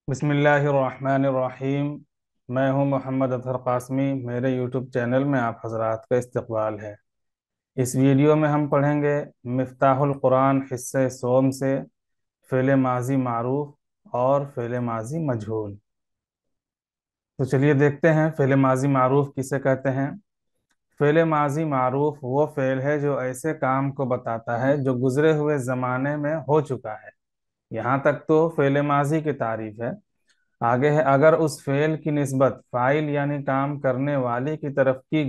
बिस्मिल्लाहिर्रहमानिर्रहीम। मैं हूं मोहम्मद अतहर कासमी। मेरे यूट्यूब चैनल में आप हजरात का इस्तकबाल है। इस वीडियो में हम पढ़ेंगे मिफ्ताहुल कुरान हिस्से सोम से फ़ेल माजी मारूफ और फ़ेल माजी मजहूल। तो चलिए देखते हैं फ़ेल माजी मारूफ किसे कहते हैं। फ़ेल माजी मारूफ वो फ़ेल है जो ऐसे काम को बताता है जो गुज़रे हुए ज़माने में हो चुका है। यहाँ तक तो फ़ेल माजी की तारीफ है। आगे है, अगर उस फेल की निस्बत फाइल यानी काम करने वाले की तरफ की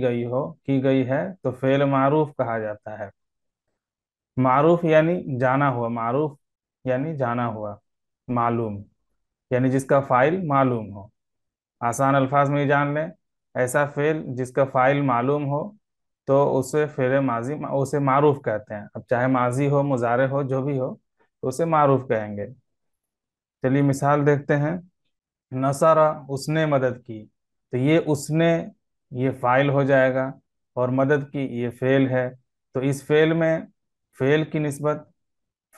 गई है तो फेल मारूफ कहा जाता है। मारूफ यानी जाना हुआ, मारूफ यानी जाना हुआ, मालूम यानी जिसका फाइल मालूम हो। आसान अल्फाज में ही जान लें, ऐसा फेल जिसका फाइल मालूम हो तो उसे फेल माजी उसे मारूफ कहते हैं। अब चाहे माजी हो, मुजारे हो, जो भी हो तो उसे मारूफ कहेंगे। चलिए मिसाल देखते हैं। नसरा उसने मदद की, तो ये उसने ये फाइल हो जाएगा और मदद की ये फेल है। तो इस फेल में फेल की निस्बत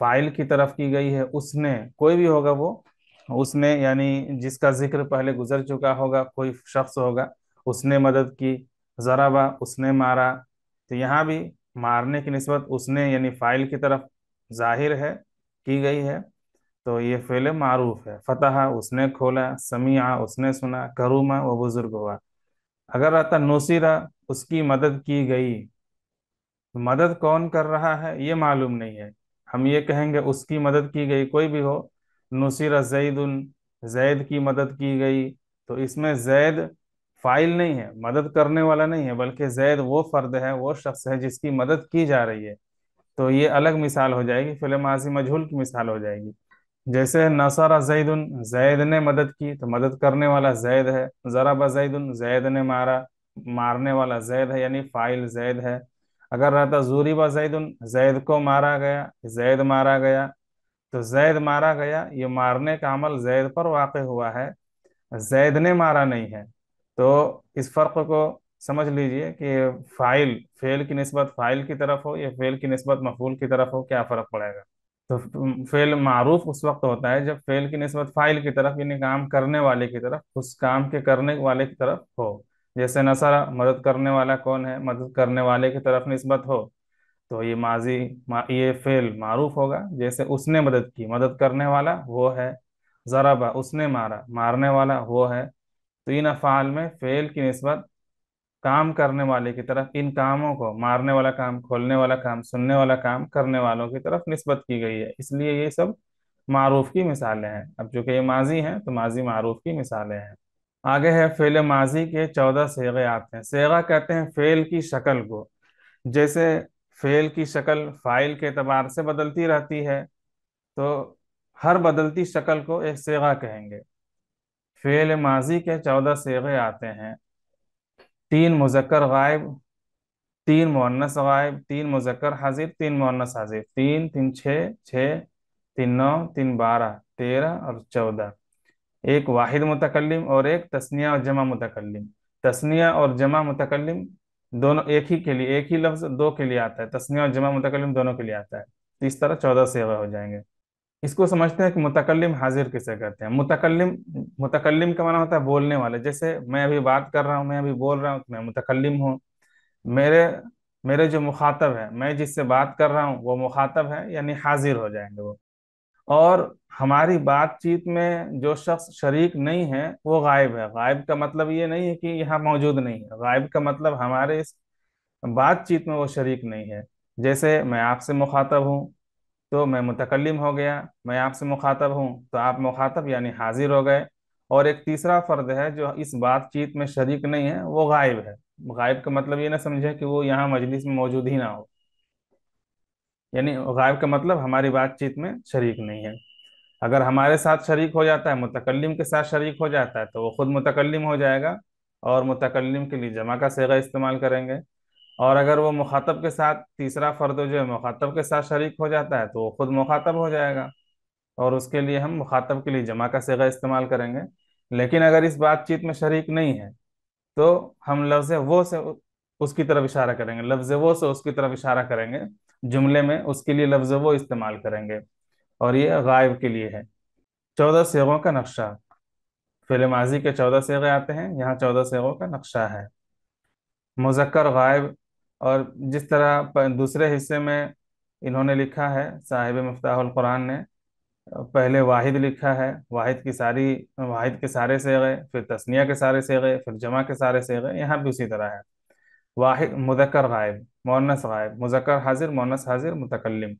फाइल की तरफ की गई है। उसने कोई भी होगा वो, उसने यानी जिसका जिक्र पहले गुजर चुका होगा, कोई शख्स होगा। उसने मदद की। जराबा उसने मारा। तो यहाँ भी मारने की निस्बत उसने यानी फाइल की तरफ जाहिर है, की गई है। तो ये फेल मारूफ है। फतहा उसने खोला, समिया उसने सुना, करूमा वो बुजुर्ग हुआ। अगर रहता नुसीरा उसकी मदद की गई, तो मदद कौन कर रहा है ये मालूम नहीं है। हम ये कहेंगे उसकी मदद की गई, कोई भी हो। नुसीरा जैदुन, जैद की मदद की गई। तो इसमें जैद फाइल नहीं है, मदद करने वाला नहीं है, बल्कि जैद वो फर्द है, वो शख्स है जिसकी मदद की जा रही है। तो ये अलग मिसाल हो जाएगी, फिल माजी मजहूल की मिसाल हो जाएगी। जैसे नसरा जैदुन, जैद ने मदद की तो मदद करने वाला जैद है। जराबा जैदुन, जैद ने मारा, मारने वाला जैद है यानी फाइल जैद है। अगर रहता जूरिबा जैदुन, जैद को मारा गया, जैद मारा गया। तो जैद मारा गया, ये मारने का अमल जैद पर वाक़ हुआ है, जैद ने मारा नहीं है। तो इस फर्क को समझ लीजिए कि फाइल फेल की निस्बत फाइल की तरफ हो या फेल की निस्बत मफूल की तरफ हो, क्या फर्क पड़ेगा। तो फेल मारूफ उस वक्त होता है जब फेल की निस्बत फाइल की तरफ यानी काम करने वाले की तरफ, उस काम के करने वाले की तरफ हो। जैसे नसरा मदद करने वाला कौन है, मदद करने वाले की तरफ निस्बत हो, तो ये ये फेल मारूफ होगा। जैसे उसने मदद की, मदद करने वाला वो है। जराबा उसने मारा, मारने वाला वो है। तो इन अफ़ाल में फेल की निस्बत काम करने वाले की तरफ, इन कामों को मारने वाला काम, खोलने वाला काम, सुनने वाला काम करने वालों की तरफ निस्बत की गई है। इसलिए ये सब मारूफ की मिसालें हैं। अब चूंकि ये माजी हैं तो माजी मारूफ की मिसालें हैं। आगे है फेल माजी के 14 सेगे आते हैं। सेगा कहते हैं फेल की शक्ल को। जैसे फेल की शक्ल फाइल के एतबार से बदलती रहती है, तो हर बदलती शक्ल को एक सेगा कहेंगे। फेल माजी के 14 सेगे आते हैं। तीन मुजक्कर गायब, तीन मुअन्नस गायब, तीन मुजक्कर हाजिर, तीन मुअन्नस हाजिर। तीन तीन छः, छः तीन नौ, तीन 12, 13 और 14। एक वाहिद मुतकल्लिम और एक तस्निया और जमा मुतकल्लिम। तस्निया और जमा मुतकल्लिम दोनों एक ही के लिए, एक ही लफ्ज दो के लिए आता है। तस्निया और जमा मुतकल्लिम दोनों के लिए आता है। तो इस तरह 14 सेवा हो जाएंगे। इसको समझते हैं कि मुतकल्लिम हाजिर किसे कहते हैं। मुतकल्लिम, मुतकल्लिम का माना होता है बोलने वाले। जैसे मैं अभी बात कर रहा हूँ, मैं अभी बोल रहा हूँ, तो मैं मुतकल्लिम हूँ। मेरे मेरे जो मुखातब है, मैं जिससे बात कर रहा हूँ वो मुखातब है यानी हाजिर हो जाएंगे वो। और हमारी बातचीत में जो शख्स शरीक नहीं है वो गायब है। गायब का मतलब ये नहीं है कि यहाँ मौजूद नहीं है, गायब का मतलब हमारे इस बातचीत में वो शरीक नहीं है। जैसे मैं आपसे मुखातब हूँ तो मैं मुतकल्लिम हो गया, मैं आपसे मुखातब हूँ तो आप मुखातब यानी हाजिर हो गए। और एक तीसरा फर्द है जो इस बातचीत में शरीक नहीं है, वो गायब है। गायब का मतलब ये ना समझे कि वो यहाँ मजलिस में मौजूद ही ना हो, यानी गायब का मतलब हमारी बातचीत में शरीक नहीं है। अगर हमारे साथ शरीक हो जाता है, मुतकल्लिम के साथ शरीक हो जाता है, तो वो खुद मुतकल्लिम हो जाएगा और मुतकल्लिम के लिए जमा का सेगा इस्तेमाल करेंगे। और अगर वो मुखातब के साथ, तीसरा फर्द जो है मुखातब के साथ शरीक हो जाता है, तो वो खुद मुखातब हो जाएगा और उसके लिए हम मुखातब के लिए जमा का सेगा इस्तेमाल करेंगे। लेकिन अगर इस बातचीत में शरीक नहीं है तो हम लफ्ज़ वो से उसकी तरफ इशारा करेंगे, लफ्ज़ वो से उसकी तरफ इशारा करेंगे। जुमले में उसके लिए लफ्ज़ वो इस्तेमाल करेंगे और ये गायब के लिए है। 14 सेगों का नक्शा। فعل माजी के 14 सीगे आते हैं, यहाँ 14 सीगों का नक्शा है। मुज़क्कर गायब, और जिस तरह दूसरे हिस्से में इन्होंने लिखा है, साहिब मिफ्ताहुल कुरान ने पहले वाहिद लिखा है, वाहिद के सारे सीगे, फिर तस्निया के सारे सीगे, फिर जमा के सारे सीगे, यहाँ भी उसी तरह है। वाहिद मुज़क्कर गायब, मुअन्नस गायब, मुज़क्कर हाजिर, मुअन्नस हाजिर, मुतकल्लिम।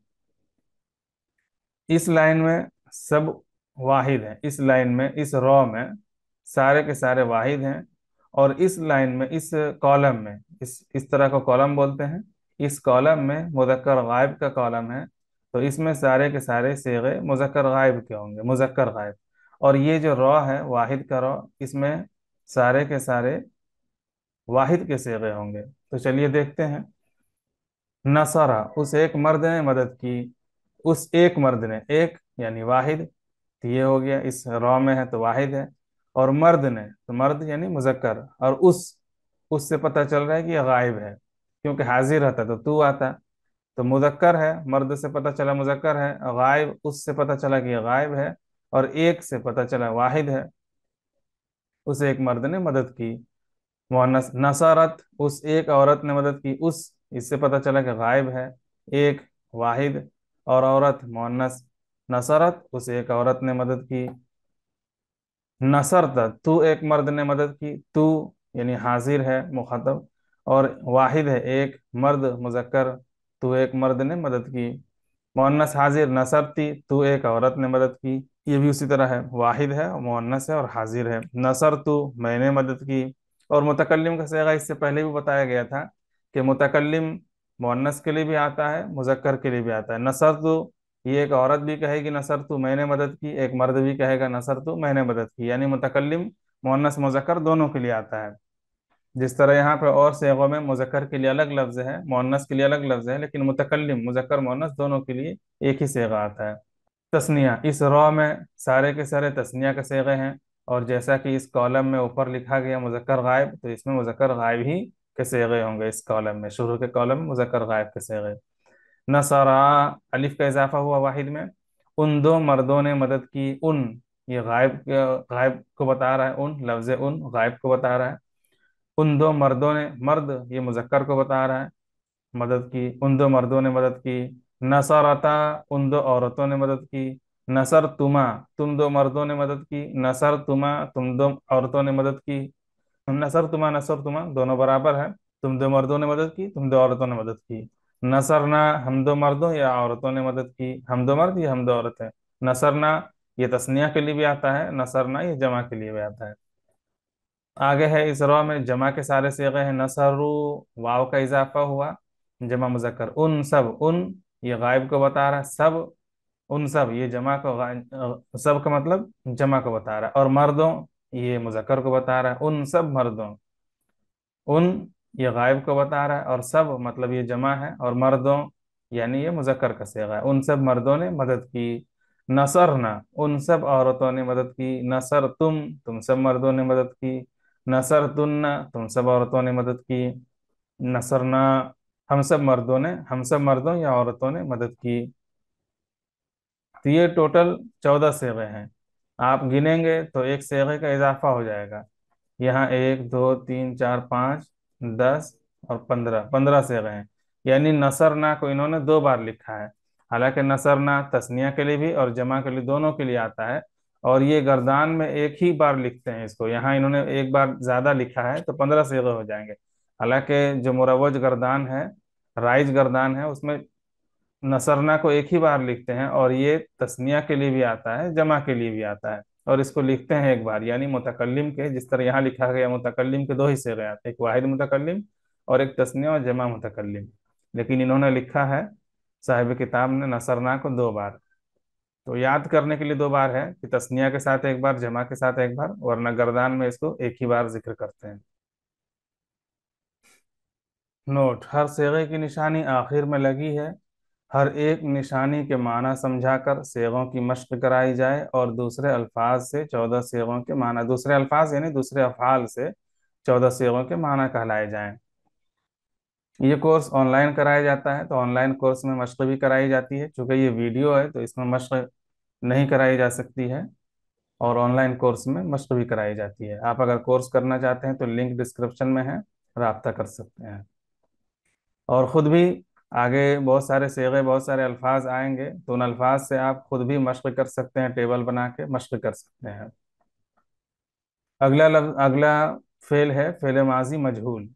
इस लाइन में सब वाहिद हैं, इस लाइन में, इस रॉ में सारे के सारे वाहिद हैं। और इस लाइन में, इस कॉलम में, इस तरह को कॉलम बोलते हैं। इस कॉलम में मुज़क्कर गायब का कॉलम है, तो इसमें सारे के सारे सीगे मुज़क्कर गायब के होंगे, मुज़क्कर गायब। और ये जो रॉ है, वाहिद का रॉ, इसमें सारे के सारे वाहिद के सीगे होंगे। तो चलिए देखते हैं। नसरा, उस एक मर्द ने मदद की, उस एक मर्द ने, एक यानी वाहिद, तो ये हो गया, इस रॉ में है तो वाहिद है। और मर्द ने, तो मर्द यानी मुजक्कर, और उससे पता चल रहा है कि ये गायब है, क्योंकि हाजिर रहता तो तू आता। तो मुजक्कर है, मर्द से पता चला मुजक्कर है, गायब उससे पता चला कि ये गायब है, और एक से पता चला वाहिद है। उस एक मर्द ने मदद की। मुअन्नस नसरत, उस एक औरत ने मदद की, उस, इससे पता चला कि गायब है, एक वाहिद, और औरत मुअन्नस। नसरत, उस एक औरत ने मदद की। नसरत, तू एक मर्द ने मदद की, तू यानी हाजिर है, मुखातब, और वाहिद है एक, मर्द मुजक्कर, तू एक मर्द ने मदद की। मुअन्नस हाजिर, नसरती, तू एक औरत ने मदद की, ये भी उसी तरह है, वाहिद है, मुअन्नस है और हाजिर है। नसर तू, मैंने मदद की। और मुतकल्लिम का सीगा इससे पहले भी बताया गया था कि मुतकल्लिम मुअन्नस के लिए भी आता है, मुजक्कर के लिए भी आता है। नसर तू, ये एक औरत भी कहेगी नसर तू मैंने मदद की, एक मर्द भी कहेगा नसर तू मैंने मदद की, यानी मुतकल्लिम मुअन्नस मुजक्कर दोनों के लिए आता है। जिस तरह यहाँ पे और सीगों में मुजक्कर के लिए अलग लफ्ज है, मुअन्नस के लिए अलग लफ्ज है, लेकिन मुतकल्लिम मुजक्कर मुअन्नस दोनों के लिए एक ही सीगा आता है। तस्निया, इस रॉ में सारे के सारे तस्निया के सीगे हैं। और जैसा कि इस कॉलम में ऊपर लिखा गया मुजक्कर गायब, तो इसमें मुजक्कर गायब ही के सीगे होंगे। इस कॉलम में, शुरू के कॉलम में मुजक्कर गायब के सीगे। नसरा, अलिफ का इजाफा हुआ वाहिद में। उन दो मर्दों ने मदद की, उन, ये गायब को बता रहा है, उन लफ्ज उन गायब को बता रहा है। उन दो मर्दों ने, मर्द ये मुजक्कर को बता रहा है, मदद की, उन दो मर्दों ने मदद की। नसरता, उन दो औरतों ने मदद की। नसर तुमा, तुम दो मर्दों ने मदद की। नसर तुमा, तुम दो औरतों ने मदद की। नसर तुमा दोनों बराबर है, तुम दो मर्दों ने मदद की, तुम दो औरतों ने मदद की। नसरना, हम दो मर्दों या औरतों ने मदद की, हम दो मर्द या हम दो औरतें। नसरना, ये तस्निया के लिए भी आता है, नसरना ये जमा के लिए भी आता है। आगे है, इस रॉ में जमा के सारे सीगे हैं। नसरू, वाव का इजाफा हुआ, जमा मुजक्कर, उन सब, उन ये गायब को बता रहा है, सब, उन सब ये जमा को सब का मतलब जमा को बता रहा है। और मर्दों, ये मुजक्कर को बता रहा है, उन सब मर्दों। उन ये गायब को बता रहा है, और सब मतलब ये जमा है, और मर्दों यानी ये मुजक्कर का सीगा है। उन सब मर्दों ने मदद की। नसरना, उन सब औरतों ने मदद की। नसर तुम सब मर्दों ने मदद की। नसर तुन्ना, तुम सब औरतों ने मदद की। नसरना, हम सब मर्दों या औरतों ने मदद की। तो ये टोटल 14 सेवे हैं। आप गिनेंगे तो एक सेवे का इजाफा हो जाएगा। यहाँ एक, दो, तीन, चार, पाँच, 10 और 15, 15 सेवे हैं। यानी नसरना को इन्होंने दो बार लिखा है। हालांकि नसरना तस्निया के लिए भी और जमा के लिए दोनों के लिए आता है। और ये गर्दान में एक ही बार लिखते हैं इसको, यहाँ इन्होंने एक बार ज्यादा लिखा है तो 15 सेवे हो जाएंगे। हालांकि जो मुरवज गर्दान है, राइज गर्दान है, उसमें नसरना को एक ही बार लिखते हैं, और ये तस्निया के लिए भी आता है, जमा के लिए भी आता है, और इसको लिखते हैं एक बार। यानी मुतकल्लिम के, जिस तरह यहाँ लिखा गया, मुतकल्लिम के दो हिस्से गए आते हैं, एक वाहिद मुतकल्लिम और एक तस्निया और जमा मुतकल्लिम। लेकिन इन्होंने लिखा है, साहिब किताब ने, नसरना को दो बार। तो याद करने के लिए दो बार है कि तस्निया के साथ एक बार, जमा के साथ एक बार, वरना गर्दान में इसको एक ही बार जिक्र करते हैं। नोट, हर सेगे की निशानी आखिर में लगी है। हर एक निशानी के माना समझाकर सेगों की मश्क कराई जाए, और दूसरे अल्फाज से 14 सेगों के माना, दूसरे अल्फाज यानी दूसरे अफ़आल से 14 सेगों के माना कहलाए जाएं। ये कोर्स ऑनलाइन कराया जाता है, तो ऑनलाइन कोर्स में मश्क भी कराई जाती है। चूंकि ये वीडियो है तो इसमें मश्क नहीं कराई जा सकती है। और ऑनलाइन कोर्स में मशक भी कराई जाती है। आप अगर कोर्स करना चाहते हैं तो लिंक डिस्क्रिप्शन में है, राब्ता कर सकते हैं। और ख़ुद भी आगे बहुत सारे सेगे, बहुत सारे अल्फाज आएंगे, तो उन अल्फाज से आप खुद भी मशक कर सकते हैं, टेबल बना के मशक कर सकते हैं। अगला फेल है फेल माजी मजहूल।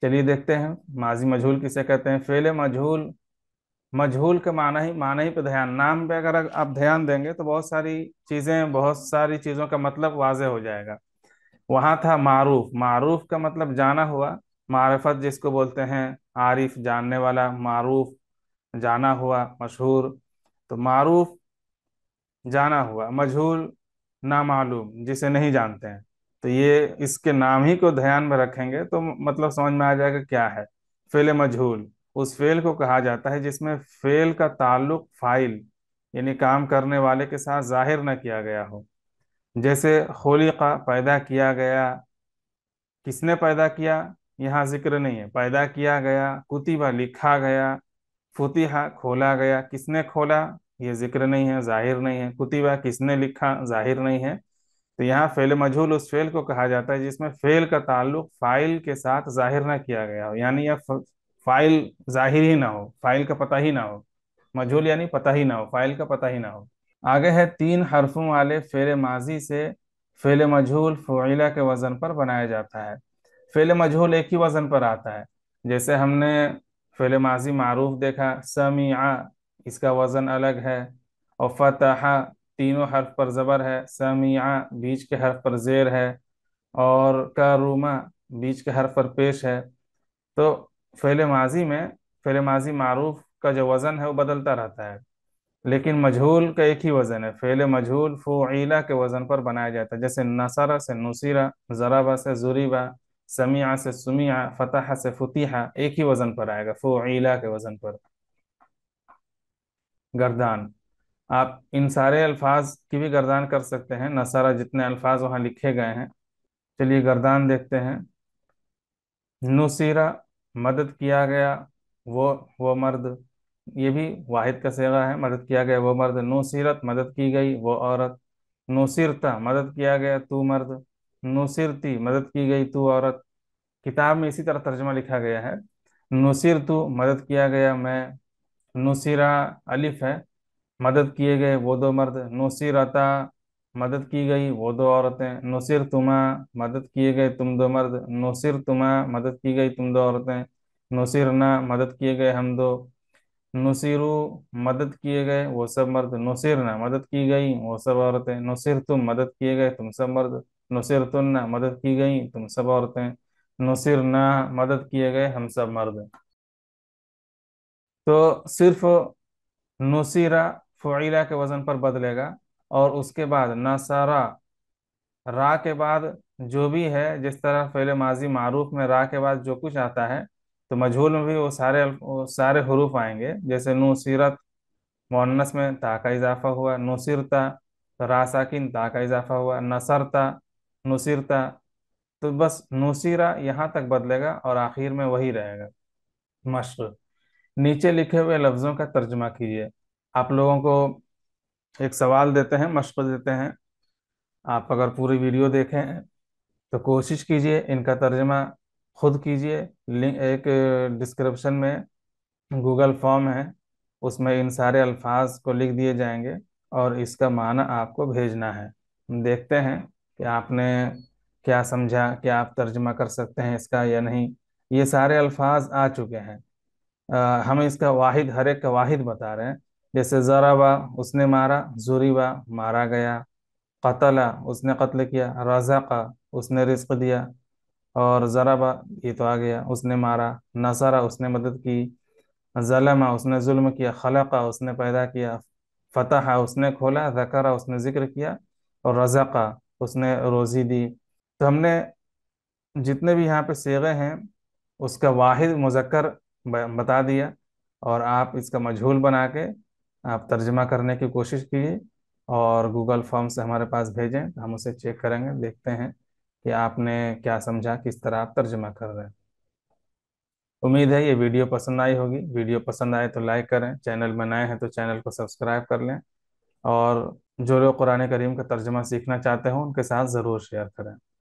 चलिए देखते हैं माजी मजहूल किसे कहते हैं। फेल मजहूल, मजहूल का माना ही पे ध्यान, नाम पे अगर आप ध्यान देंगे तो बहुत सारी चीज़ों का मतलब वाज़े हो जाएगा। वहाँ था मारूफ, मारूफ का मतलब जाना हुआ, मारिफत जिसको बोलते हैं, आरिफ जानने वाला, मारूफ जाना हुआ, मशहूर। तो मारूफ जाना हुआ, मजहूल नामालूम जिसे नहीं जानते हैं। तो ये इसके नाम ही को ध्यान में रखेंगे तो मतलब समझ में आ जाएगा क्या है। फेल मजहूल उस फेल को कहा जाता है जिसमें फेल का ताल्लुक फाइल यानी काम करने वाले के साथ जाहिर न किया गया हो। जैसे खुलिका पैदा किया गया, किसने पैदा किया यहाँ जिक्र नहीं है, पैदा किया गया। कुतिबा लिखा गया, फुतिहा खोला गया, किसने खोला ये जिक्र नहीं है, जाहिर नहीं है। कुतिबा किसने लिखा, जाहिर नहीं है। तो यहाँ फेल मजहूल उस फेल को कहा जाता है जिसमें फेल का ताल्लुक फाइल के साथ जाहिर ना किया गया हो, यानी यह फाइल जाहिर ही ना हो, फाइल का पता ही ना हो। मजहूल यानी पता ही ना हो, फाइल का पता ही ना हो। आगे है तीन हरफों वाले फेल माजी से फेल मजहूल फ़ुइला के वजन पर बनाया जाता है। फेल मजहूल एक ही वजन पर आता है। जैसे हमने फेल माजी मारूफ देखा, समीआ इसका वजन अलग है। और फतहा तीनों हर्फ पर ज़बर है, समीआ बीच के हर्फ पर ज़ेर है, और करूमा बीच के हर्फ पर पेश है। तो फेल माजी में फेल माजी मारूफ का जो वजन है वो बदलता रहता है, लेकिन मजहूल का एक ही वजन है। फेल मजहूल फ़ुइला के वजन पर बनाया जाता है। जैसे नसरा से नुसीरा, ज़रबा से ज़ुरिबा, समिया से सुमिया, फतह से फुतिहा, एक ही वजन पर आएगा, फ़ुइला के वजन पर। गर्दान, आप इन सारे अल्फाज की भी गर्दान कर सकते हैं, नसरा जितने अल्फाज वहाँ लिखे गए हैं। चलिए गर्दान देखते हैं। नुसीरा मदद किया गया, वो मर्द, ये भी वाहिद का सेगा है, मदद किया गया वो मर्द। नुसीरत मदद की गई वो औरत। नुसिरता मदद किया गया तू मर्द। नुसिरती मदद की गई तू औरत। किताब में इसी तरह तर्जुमा लिखा गया है। नुसिर तू मदद किया गया मैं। नुसिरा अलिफ है, मदद किए गए वो दो मर्द। नुसिरता मदद की गई वो दो औरतें। नुसिर तुमा मदद किए गए तुम दो मर्द। नुसिर तुमा मदद की गई तुम दो औरतें। नुसिरना मदद किए गए हम दो। नुसिरु मदद किए गए वो सब मर्द। नुसिरना मदद की गई वो सब औरतें। नुसिर तुम मदद किए गए तुम सब मर्द। नुसिर तुन्ना मदद की गई तुम सब औरतें। नुसिरना मदद किए गए हम सब मर्द। तो सिर्फ नुसीरा फ़ुइला के वजन पर बदलेगा। और उसके बाद नसारा, रा के बाद जो भी है, जिस तरह फ़ेल माजी मारूफ में रा के बाद जो कुछ आता है, तो मजहूल में भी वो सारे हरूफ आएंगे। जैसे नुसीरत मुअन्नस में ता का इजाफा हुआ, नुसिरता तो रा साकिन ता का इजाफा हुआ, नसरता नुसिरता। तो बस नुसीरा यहाँ तक बदलेगा और आखिर में वही रहेगा, मश्क। नीचे लिखे हुए लफ्ज़ों का तर्जुमा कीजिए। आप लोगों को एक सवाल देते हैं, मशक देते हैं। आप अगर पूरी वीडियो देखें तो कोशिश कीजिए इनका तर्जमा खुद कीजिए। लिंक एक डिस्क्रिप्शन में गूगल फॉर्म है, उसमें इन सारे अल्फाज को लिख दिए जाएंगे और इसका माना आपको भेजना है। हम देखते हैं कि आपने क्या समझा, क्या आप तर्जमा कर सकते हैं इसका या नहीं। ये सारे अल्फाज आ चुके हैं। हम इसका वाहिद, हर एक का वाहिद बता रहे हैं। जैसे ज़राबा उसने मारा, ज़ुरिबा मारा गया, कतला उसने कत्ल किया, रज़ाक़ा उसने रिस्क दिया, और ज़राबा ये तो आ गया उसने मारा, नसरा उसने मदद की, ज़लमा उसने जुल्म किया, खलक़ा उसने पैदा किया, फतहा उसने खोला, ज़करा उसने जिक्र किया, और रज़ाक़ा उसने रोज़ी दी। तो हमने जितने भी यहाँ पे सेगे हैं उसका वाहिद मुज़क्कर बता दिया, और आप इसका मजहूल बना के आप तर्जमा करने की कोशिश कीजिए और गूगल फॉर्म से हमारे पास भेजें, तो हम उसे चेक करेंगे, देखते हैं कि आपने क्या समझा, किस तरह आप तर्जमा कर रहे हैं। उम्मीद है ये वीडियो पसंद आई होगी। वीडियो पसंद आए तो लाइक करें, चैनल में नए हैं तो चैनल को सब्सक्राइब कर लें, और जो लोग कुरान करीम का तर्जुमा सीखना चाहते हो उनके साथ ज़रूर शेयर करें।